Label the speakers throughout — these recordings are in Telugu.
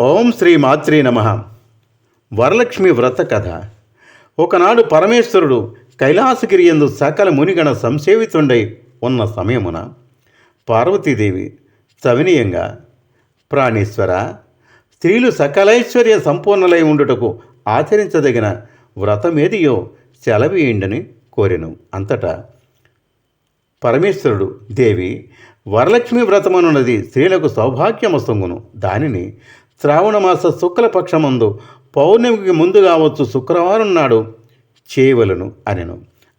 Speaker 1: ఓం శ్రీ మాత్రే నమః. వరలక్ష్మి వ్రత కథ. ఒకనాడు పరమేశ్వరుడు కైలాసగిరి యందు సకల మునిగణ సంసేవితుండై ఉన్న సమయమున పార్వతీదేవి సవినీయంగా, ప్రాణేశ్వర, స్త్రీలు సకలైశ్వర్య సంపూర్ణలై ఉండుటకు ఆచరించదగిన వ్రతమేదియో సెలవీయండని కోరెను. అంతటా పరమేశ్వరుడు, దేవి, వరలక్ష్మి వ్రతమనున్నది స్త్రీలకు సౌభాగ్యమసంగును. దానిని శ్రావణమాస శుక్లపక్షమందు పౌర్ణమికి ముందు కావచ్చు శుక్రవారం నాడు చేయవలను అనెను.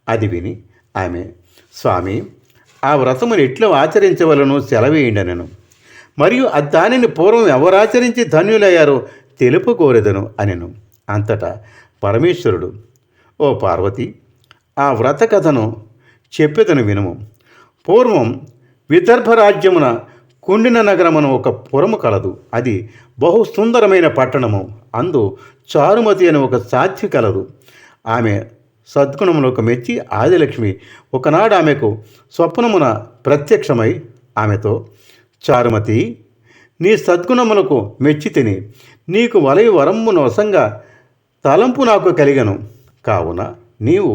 Speaker 1: అది విని ఆమె, స్వామి, ఆ వ్రతమును ఎట్లు ఆచరించవలను సెలవేయండనెను. మరియు దానిని పూర్వం ఎవరాచరించి ధన్యులయ్యారో తెలుపు కోరెదను అనెను. అంతటా పరమేశ్వరుడు, ఓ పార్వతి, ఆ వ్రత కథను చెప్పెదను వినుము. పూర్వం విదర్భ రాజ్యమున కుండిన నగరమున ఒక పురము కలదు. అది బహు సుందరమైన పట్టణము. అందు చారుమతి అని ఒక సాధ్వి కలదు. ఆమె సద్గుణములకు మెచ్చి ఆదిలక్ష్మి ఒకనాడు ఆమెకు స్వప్నమున ప్రత్యక్షమై ఆమెతో, చారుమతి, నీ సద్గుణములకు మెచ్చి తిని నీకు వలయ వరమ్మును వశంగా తలంపు నాకు కలిగను. కావున నీవు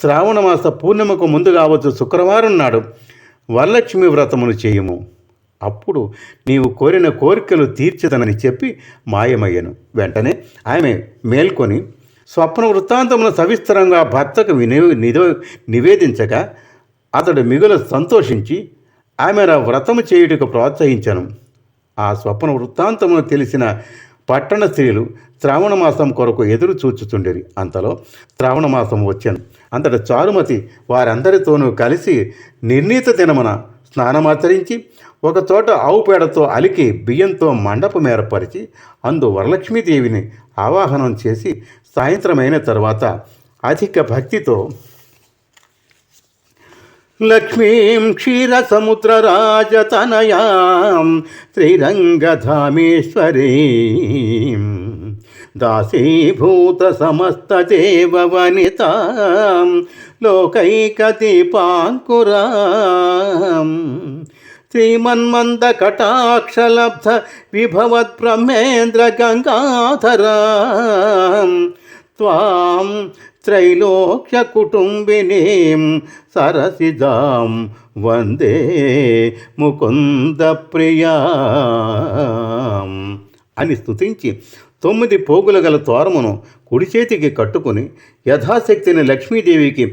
Speaker 1: శ్రావణమాస పూర్ణిమకు ముందు కావచ్చు శుక్రవారం నాడు వరలక్ష్మి వ్రతమును చేయుము. అప్పుడు నీవు కోరిన కోరికలు తీర్చదనని చెప్పి మాయమయ్యను. వెంటనే ఆమె మేల్కొని స్వప్న వృత్తాంతమును సవిస్తరంగా భర్తకు నివేదించగా అతడు మిగులు సంతోషించి ఆమె వ్రతము చేయుటకు ప్రోత్సహించను. ఆ స్వప్న వృత్తాంతమును తెలిసిన పట్టణ స్త్రీలు శ్రావణమాసం కొరకు ఎదురు చూచుచుండిరి. అంతలో శ్రావణమాసం వచ్చాను. అంతటా చారుమతి వారందరితోనూ కలిసి నిర్ణీత దినమున స్నానమాచరించి ఒకచోట ఆవు పేడతో అలికి బియ్యంతో మండపం ఏర్పరిచి అందు వరలక్ష్మీదేవిని ఆవాహనం చేసి సాయంత్రమైన తరువాత అధిక భక్తితో లక్ష్మీం క్షీరసముద్రరాజతనయాం శ్రీరంగధామేశ్వరీం దాసీభూత సమస్త దేవవనితాం లోకైకదీపాంకురాం శ్రీమన్మంద కటాక్షలబ్ధ విభవత్ బ్రహ్మేంద్ర గంగాధరాం త్వాం త్రైలోక్య కుటుంబినీం సరసిజాం వందే ముకుంద ప్రియాం అని స్తుతించి 9 పోగుల గల తోరమును కుడి చేతికి కట్టుకుని యథాశక్తిని లక్ష్మీదేవికి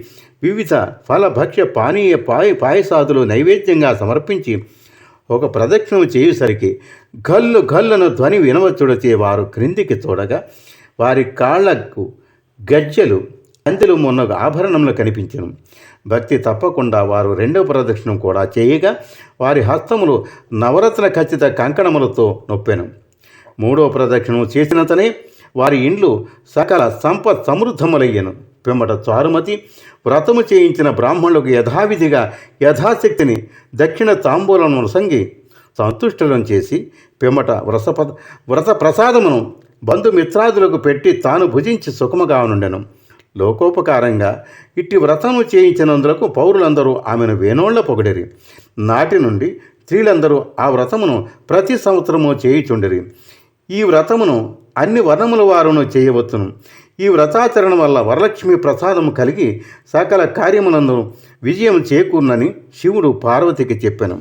Speaker 1: వివిధ ఫలభక్ష్య పానీయ పాయసాదులు నైవేద్యంగా సమర్పించి ఒక ప్రదక్షిణం చేయుసరికి గల్లు గల్లును ధ్వని వినవచ్చుడచే వారు క్రిందికి చూడగా వారి కాళ్లకు గజ్జెలు, కంచెలు మొన్న ఆభరణములు కనిపించెను. భక్తి తప్పకుండా వారు 2వ ప్రదక్షిణం కూడా చేయగా వారి హస్తములు నవరత్న ఖచ్చిత కంకణములతో నొప్పెను. 3వ ప్రదక్షిణం చేసినంతనే వారి ఇండ్లు సకల సంపత్ సమృద్ధములయ్యను. పిమ్మట చారుమతి వ్రతము చేయించిన బ్రాహ్మణులకు యథావిధిగా యథాశక్తిని దక్షిణ తాంబూలమును సంగి సంతుష్టలను చేసి పిమ్మట వ్రత ప్రసాదమును బంధుమిత్రాదులకు పెట్టి తాను భుజించి సుఖముగా నుండెను. లోకోపకారంగా ఇట్టి వ్రతము చేయించినందులకు పౌరులందరూ ఆమెను వేనోళ్ల పొగిడిరి. నాటి నుండి స్త్రీలందరూ ఆ వ్రతమును ప్రతి సంవత్సరము చేయుచుండిరి. ఈ వ్రతమును అన్ని వర్ణముల వారును చేయవచ్చును. ఈ వ్రతాచరణ వల్ల వరలక్ష్మి ప్రసాదము కలిగి సకల కార్యములందు విజయం చేకూర్నని శివుడు పార్వతికి చెప్పెను.